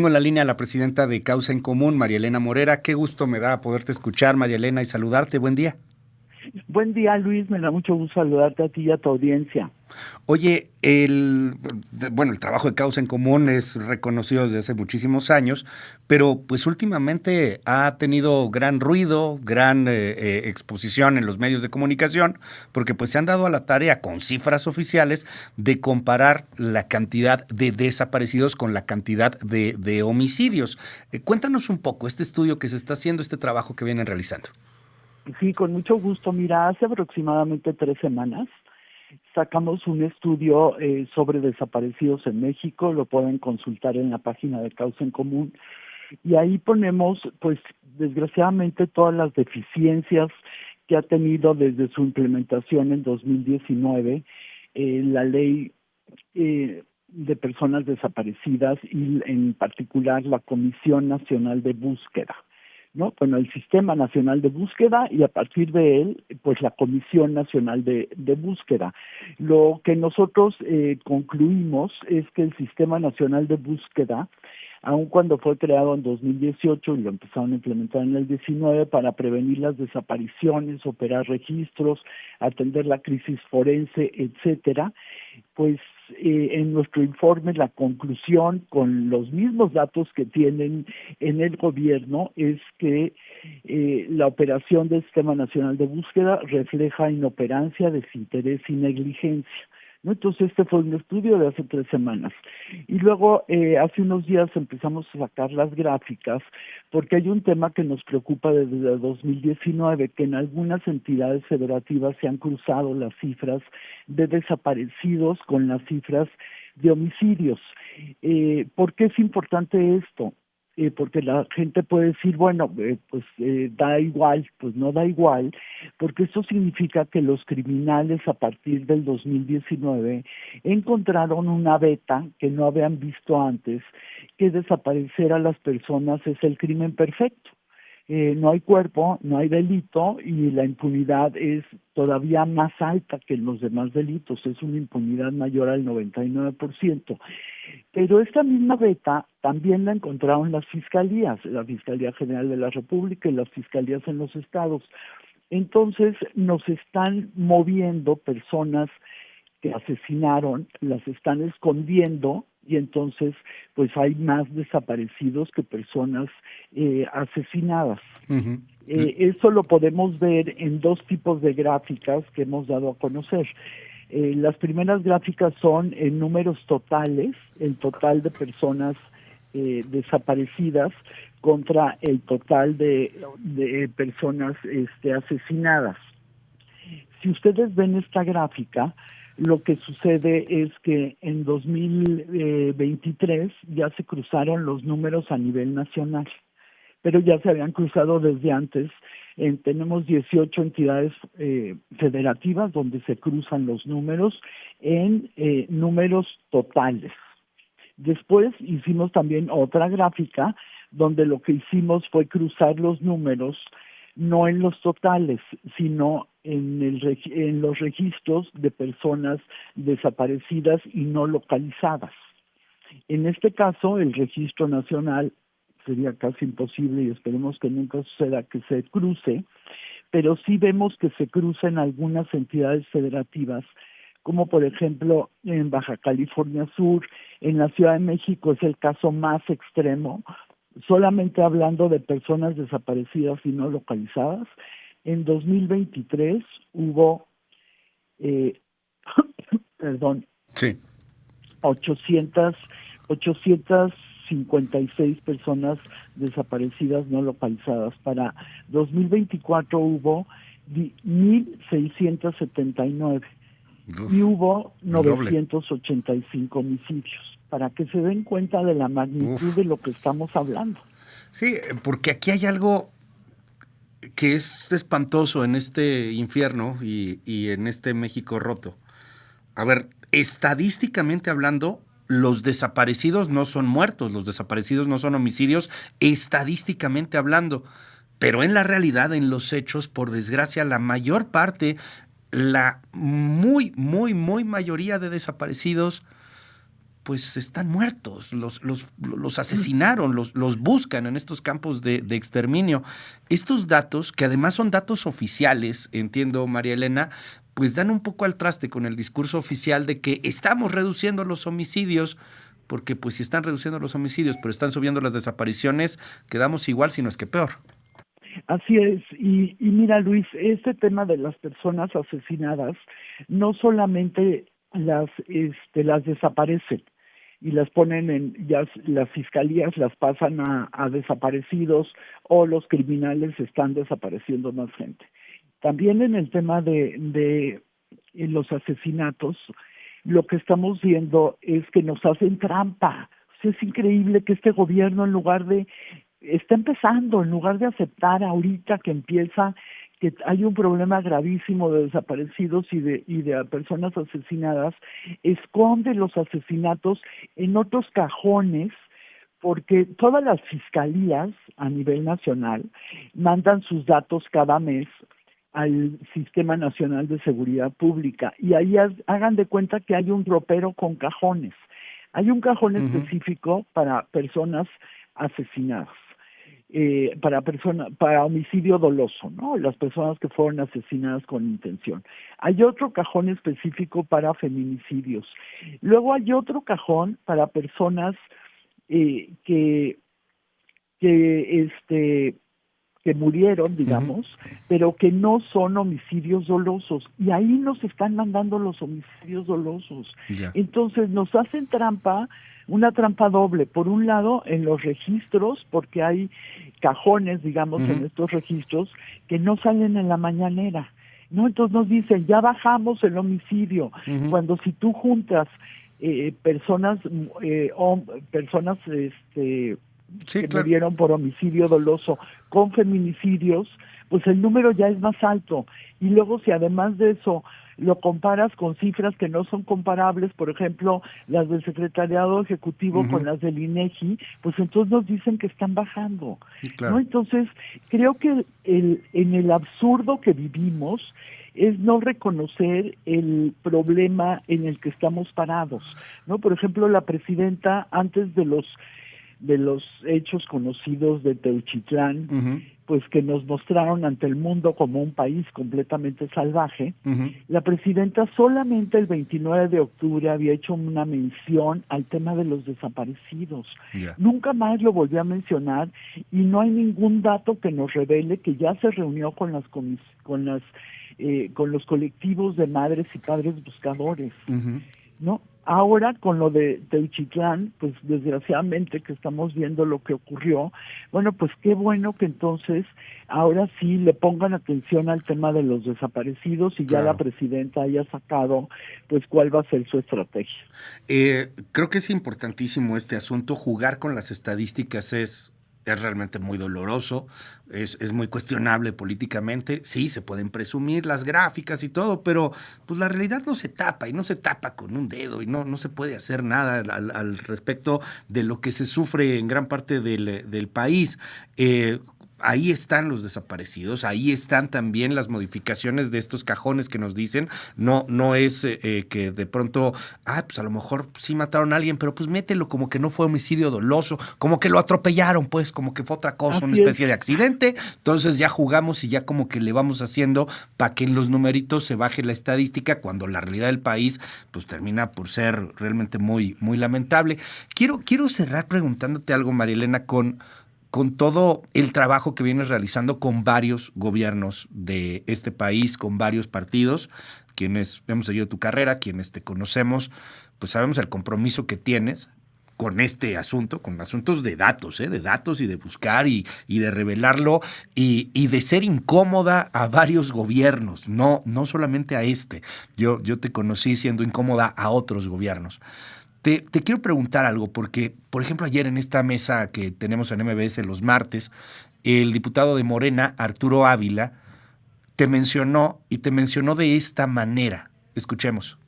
Tengo en la línea a la presidenta de Causa en Común, María Elena Morera. Qué gusto me da poderte escuchar, María Elena, y saludarte. Buen día. Buen día, Luis. Me da mucho gusto saludarte a ti y a tu audiencia. Oye, el trabajo de Causa en Común es reconocido desde hace muchísimos años, pero pues últimamente ha tenido gran ruido, gran exposición en los medios de comunicación, porque pues se han dado a la tarea con cifras oficiales de comparar la cantidad de desaparecidos con la cantidad de homicidios. Cuéntanos un poco este estudio que se está haciendo, este trabajo que vienen realizando. Sí, con mucho gusto. Mira, hace aproximadamente 3 semanas sacamos un estudio sobre desaparecidos en México. Lo pueden consultar en la página de Causa en Común. Y ahí ponemos, pues, desgraciadamente todas las deficiencias que ha tenido desde su implementación en 2019 la ley de personas desaparecidas y en particular la Comisión Nacional de Búsqueda, ¿no? Bueno, el Sistema Nacional de Búsqueda y a partir de él, pues la Comisión Nacional de Búsqueda. Lo que nosotros concluimos es que el Sistema Nacional de Búsqueda, aun cuando fue creado en 2018 y lo empezaron a implementar en el 19 para prevenir las desapariciones, operar registros, atender la crisis forense, etcétera, pues en nuestro informe la conclusión con los mismos datos que tienen en el gobierno es que la operación del Sistema Nacional de Búsqueda refleja inoperancia, desinterés y negligencia, ¿no? Entonces este fue un estudio de hace 3 semanas. Y luego hace unos días empezamos a sacar las gráficas porque hay un tema que nos preocupa desde 2019, que en algunas entidades federativas se han cruzado las cifras de desaparecidos con las cifras de homicidios. ¿Por qué es importante esto? Porque la gente puede decir, bueno, da igual, pues no da igual, porque esto significa que los criminales a partir del 2019 encontraron una beta que no habían visto antes, que desaparecer a las personas es el crimen perfecto. No hay cuerpo, no hay delito y la impunidad es todavía más alta que en los demás delitos, es una impunidad mayor al 99%. Pero esta misma beta también la encontraron las fiscalías, la Fiscalía General de la República y las fiscalías en los estados. Entonces nos están moviendo personas que asesinaron, las están escondiendo y entonces pues hay más desaparecidos que personas asesinadas. Uh-huh. Eso lo podemos ver en dos tipos de gráficas que hemos dado a conocer. Las primeras gráficas son en números totales, el total de personas desaparecidas contra el total de personas asesinadas. Si ustedes ven esta gráfica, lo que sucede es que en 2023 ya se cruzaron los números a nivel nacional, pero ya se habían cruzado desde antes. Tenemos 18 entidades federativas donde se cruzan los números en números totales. Después hicimos también otra gráfica donde lo que hicimos fue cruzar los números no en los totales, sino en los registros de personas desaparecidas y no localizadas. En este caso, el registro nacional sería casi imposible y esperemos que nunca suceda que se cruce, pero sí vemos que se cruza en algunas entidades federativas, como por ejemplo en Baja California Sur, en la Ciudad de México es el caso más extremo, solamente hablando de personas desaparecidas y no localizadas. En 2023 hubo, perdón, Sí. 856 personas desaparecidas no localizadas. Para 2024 hubo 1,679 y hubo El doble. 985 homicidios, para que se den cuenta de la magnitud Uf. de lo que estamos hablando. Sí, porque aquí hay algo que es espantoso en este infierno y en este México roto. A ver, estadísticamente hablando, los desaparecidos no son muertos, los desaparecidos no son homicidios, estadísticamente hablando. Pero en la realidad, en los hechos, por desgracia, la mayor parte, la muy mayoría de desaparecidos, pues están muertos, los asesinaron, los buscan en estos campos de exterminio. Estos datos, que además son datos oficiales, entiendo, María Elena, pues dan un poco al traste con el discurso oficial de que estamos reduciendo los homicidios, porque pues si están reduciendo los homicidios, pero están subiendo las desapariciones, quedamos igual, si no es que peor. Así es, y mira Luis, este tema de las personas asesinadas no solamente las desaparecen y las ponen las fiscalías las pasan a desaparecidos, o los criminales están desapareciendo más gente. También en el tema de los asesinatos, lo que estamos viendo es que nos hacen trampa. O sea, es increíble que este gobierno, está empezando, en lugar de aceptar ahorita que hay un problema gravísimo de desaparecidos y de personas asesinadas, esconde los asesinatos en otros cajones, porque todas las fiscalías a nivel nacional mandan sus datos cada mes al Sistema Nacional de Seguridad Pública, y ahí hagan de cuenta que hay un ropero con cajones. Hay un cajón específico para personas asesinadas, para homicidio doloso, ¿no? Las personas que fueron asesinadas con intención. Hay otro cajón específico para feminicidios. Luego hay otro cajón para personas que murieron, digamos, pero que no son homicidios dolosos, y ahí nos están mandando los homicidios dolosos. Ya. Entonces nos hacen una trampa doble. Por un lado, en los registros, porque hay cajones, digamos, en estos registros que no salen en la mañanera, ¿no? Entonces nos dicen, ya bajamos el homicidio, cuando si tú juntas personas Sí, que claro. murieron por homicidio doloso con feminicidios, pues el número ya es más alto. Y luego, si además de eso lo comparas con cifras que no son comparables, por ejemplo, las del Secretariado Ejecutivo con las del INEGI, pues entonces nos dicen que están bajando. Sí, claro. ¿No? Entonces, creo que en el absurdo que vivimos es no reconocer el problema en el que estamos parados, ¿no? Por ejemplo, la presidenta, antes de los hechos conocidos de Teuchitlán, pues que nos mostraron ante el mundo como un país completamente salvaje, la presidenta solamente el 29 de octubre había hecho una mención al tema de los desaparecidos. Yeah. Nunca más lo volvió a mencionar, y no hay ningún dato que nos revele que ya se reunió con los colectivos de madres y padres buscadores, ¿no? Ahora, con lo de Teuchitlán, pues desgraciadamente que estamos viendo lo que ocurrió, bueno, pues qué bueno que entonces ahora sí le pongan atención al tema de los desaparecidos, y ya la presidenta haya sacado pues cuál va a ser su estrategia. Creo que es importantísimo este asunto. Jugar con las estadísticas es realmente muy doloroso, es muy cuestionable políticamente. Sí, se pueden presumir las gráficas y todo, pero pues la realidad no se tapa, y no se tapa con un dedo, y no se puede hacer nada al respecto de lo que se sufre en gran parte del país. Ahí están los desaparecidos, ahí están también las modificaciones de estos cajones que nos dicen. No es que de pronto, pues a lo mejor sí mataron a alguien, pero pues mételo como que no fue homicidio doloso, como que lo atropellaron, pues, como que fue otra cosa, una especie de accidente. Entonces ya jugamos y ya como que le vamos haciendo para que en los numeritos se baje la estadística, cuando la realidad del país pues termina por ser realmente muy, muy lamentable. Quiero cerrar preguntándote algo, María Elena, con todo el trabajo que vienes realizando con varios gobiernos de este país, con varios partidos. Quienes hemos seguido tu carrera, quienes te conocemos, pues sabemos el compromiso que tienes con este asunto, con asuntos de datos y de buscar y de revelarlo, y de ser incómoda a varios gobiernos, no solamente a este. Yo te conocí siendo incómoda a otros gobiernos. Te quiero preguntar algo, porque, por ejemplo, ayer en esta mesa que tenemos en MBS los martes, el diputado de Morena, Arturo Ávila, te mencionó de esta manera. Escuchemos.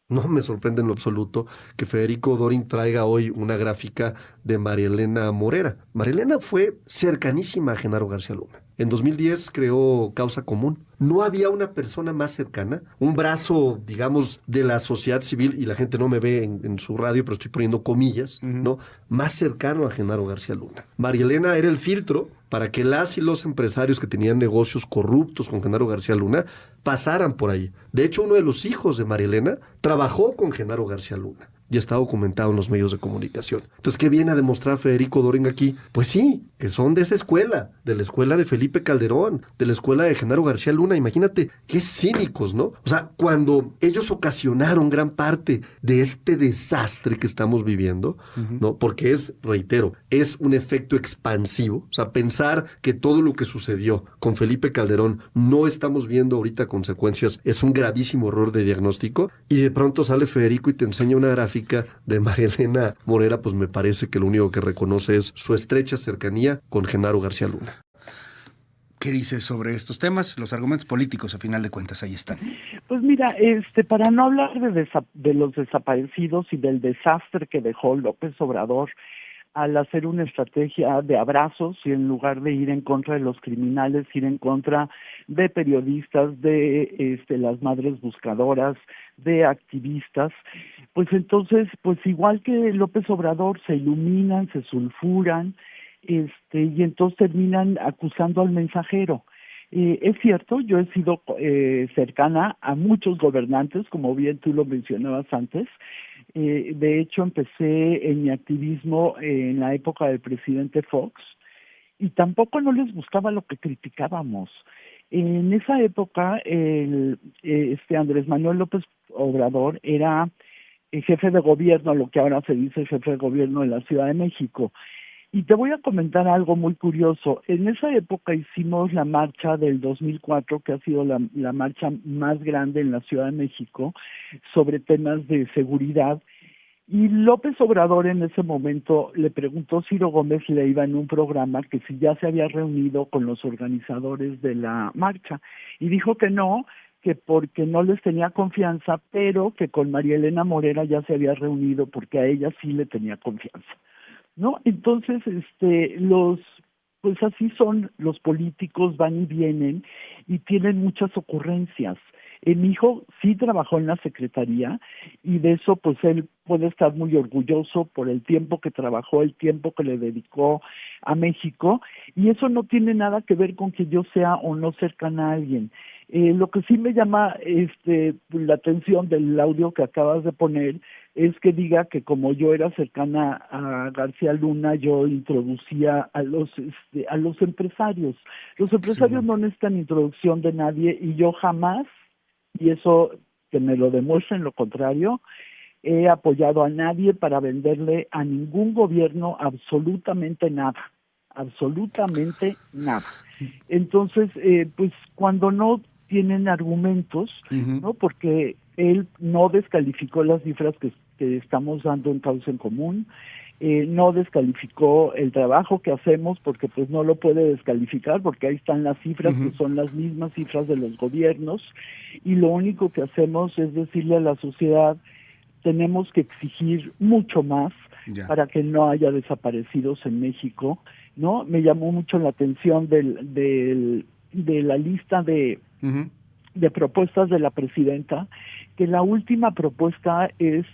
No me sorprende en lo absoluto que Federico Dorin traiga hoy una gráfica de María Elena Morera. María Elena fue cercanísima a Genaro García Luna. En 2010 creó Causa Común. No había una persona más cercana, un brazo, digamos, de la sociedad civil, y la gente no me ve en su radio, pero estoy poniendo comillas, ¿no? Más cercano a Genaro García Luna. María Elena era el filtro para que las y los empresarios que tenían negocios corruptos con Genaro García Luna pasaran por ahí. De hecho, uno de los hijos de María Elena trabajó con Genaro García Luna. Y está documentado en los medios de comunicación. Entonces, ¿qué viene a demostrar Federico Doring aquí? Pues sí, que son de esa escuela, de la escuela de Felipe Calderón, de la escuela de Genaro García Luna. Imagínate, qué cínicos, ¿no? O sea, cuando ellos ocasionaron gran parte de este desastre que estamos viviendo, ¿no? Porque es, reitero, es un efecto expansivo. O sea, pensar que todo lo que sucedió con Felipe Calderón no estamos viendo ahorita consecuencias es un gravísimo error de diagnóstico. Y de pronto sale Federico y te enseña una gráfica de María Elena Morera, pues me parece que lo único que reconoce es su estrecha cercanía con Genaro García Luna. ¿Qué dices sobre estos temas? Los argumentos políticos, a final de cuentas, ahí están. Pues mira, para no hablar de los desaparecidos y del desastre que dejó López Obrador al hacer una estrategia de abrazos y en lugar de ir en contra de los criminales, ir en contra de periodistas, de las madres buscadoras, de activistas, pues entonces, pues igual que López Obrador, se iluminan, se sulfuran, y entonces terminan acusando al mensajero. Es cierto, yo he sido cercana a muchos gobernantes, como bien tú lo mencionabas antes. De hecho, empecé en mi activismo en la época del presidente Fox y tampoco no les gustaba lo que criticábamos. En esa época, Andrés Manuel López Obrador era jefe de gobierno, lo que ahora se dice jefe de gobierno de la Ciudad de México. Y te voy a comentar algo muy curioso. En esa época hicimos la marcha del 2004, que ha sido la marcha más grande en la Ciudad de México, sobre temas de seguridad. Y López Obrador en ese momento le preguntó a Ciro Gómez Leiva en un programa que si ya se había reunido con los organizadores de la marcha. Y dijo que no, que porque no les tenía confianza, pero que con María Elena Morera ya se había reunido porque a ella sí le tenía confianza, ¿no? Entonces, pues así son los políticos, van y vienen y tienen muchas ocurrencias. Mi hijo sí trabajó en la secretaría y de eso pues él puede estar muy orgulloso por el tiempo que trabajó, el tiempo que le dedicó a México, y eso no tiene nada que ver con que yo sea o no cercana a alguien. Lo que sí me llama la atención del audio que acabas de poner es que diga que como yo era cercana a García Luna, yo introducía a los empresarios. Los empresarios no necesitan introducción de nadie y yo jamás, y eso que me lo demuestren lo contrario, he apoyado a nadie para venderle a ningún gobierno absolutamente nada. Entonces, pues cuando no tienen argumentos, ¿no? Porque él no descalificó las cifras que estamos dando en Causa en Común, no descalificó el trabajo que hacemos porque pues no lo puede descalificar porque ahí están las cifras que son las mismas cifras de los gobiernos, y lo único que hacemos es decirle a la sociedad tenemos que exigir mucho más para que no haya desaparecidos en México, ¿no? Me llamó mucho la atención de la lista de propuestas de la presidenta, que la última propuesta es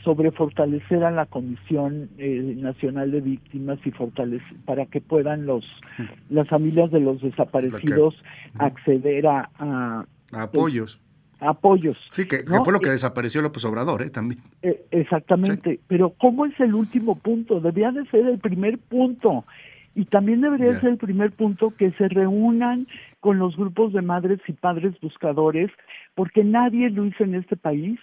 sobre fortalecer a la Comisión Nacional de Víctimas y para que puedan las familias de los desaparecidos acceder a apoyos. Apoyos. Sí, que ¿no? fue lo que desapareció López Obrador, también. Exactamente, sí. Pero ¿cómo es el último punto? Debía de ser el primer punto. Y también debería ser el primer punto que se reúnan con los grupos de madres y padres buscadores, porque nadie, Luis, en este país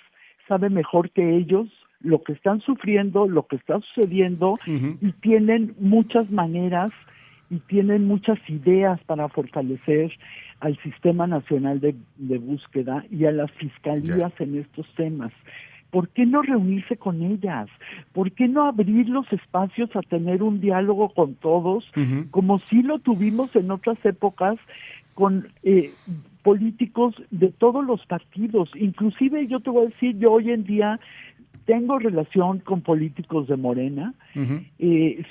sabe mejor que ellos lo que están sufriendo, lo que está sucediendo, y tienen muchas maneras y tienen muchas ideas para fortalecer al Sistema Nacional de Búsqueda y a las fiscalías en estos temas. ¿Por qué no reunirse con ellas? ¿Por qué no abrir los espacios a tener un diálogo con todos, como sí lo tuvimos en otras épocas, con políticos de todos los partidos? Inclusive yo te voy a decir, yo hoy en día tengo relación con políticos de Morena, Ujú.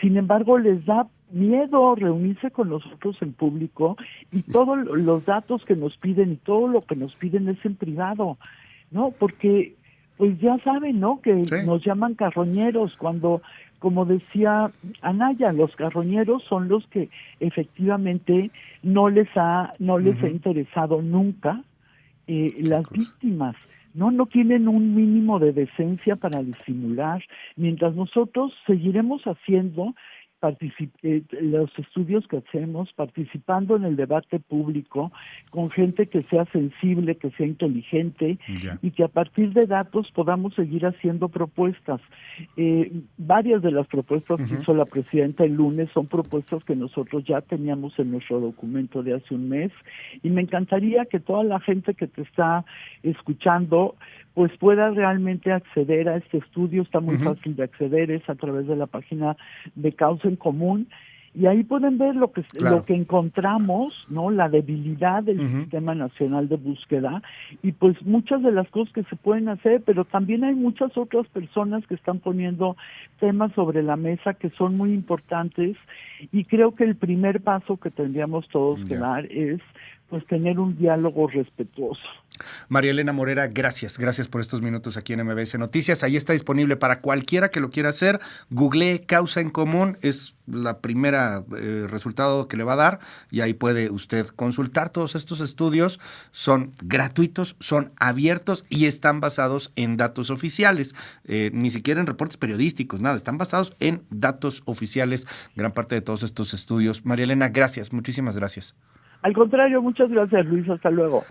sin embargo les da miedo reunirse con nosotros en público y todos los datos que nos piden y todo lo que nos piden es en privado, ¿no? Porque pues ya saben, ¿no? Que Sí. nos llaman carroñeros cuando, como decía Anaya, los carroñeros son los que efectivamente no les ha interesado nunca las víctimas. No tienen un mínimo de decencia para disimular, mientras nosotros seguiremos haciendo los estudios que hacemos, participando en el debate público, con gente que sea sensible, que sea inteligente, Ya. y que a partir de datos podamos seguir haciendo propuestas. Varias de las propuestas que hizo la presidenta el lunes son propuestas que nosotros ya teníamos en nuestro documento de hace un mes, y me encantaría que toda la gente que te está escuchando pues pueda realmente acceder a este estudio. Está muy fácil de acceder, es a través de la página de Causa en Común, y ahí pueden ver lo que encontramos, ¿no? La debilidad del Sistema Nacional de Búsqueda, y pues muchas de las cosas que se pueden hacer, pero también hay muchas otras personas que están poniendo temas sobre la mesa que son muy importantes, y creo que el primer paso que tendríamos todos que dar es pues tener un diálogo respetuoso. María Elena Morera, gracias por estos minutos aquí en MBS Noticias. Ahí está disponible para cualquiera que lo quiera hacer. Googlee Causa en Común, es la primera resultado que le va a dar, y ahí puede usted consultar todos estos estudios. Son gratuitos, son abiertos y están basados en datos oficiales, ni siquiera en reportes periodísticos, nada, están basados en datos oficiales, gran parte de todos estos estudios. María Elena, gracias, muchísimas gracias. Al contrario, muchas gracias, Luis, hasta luego.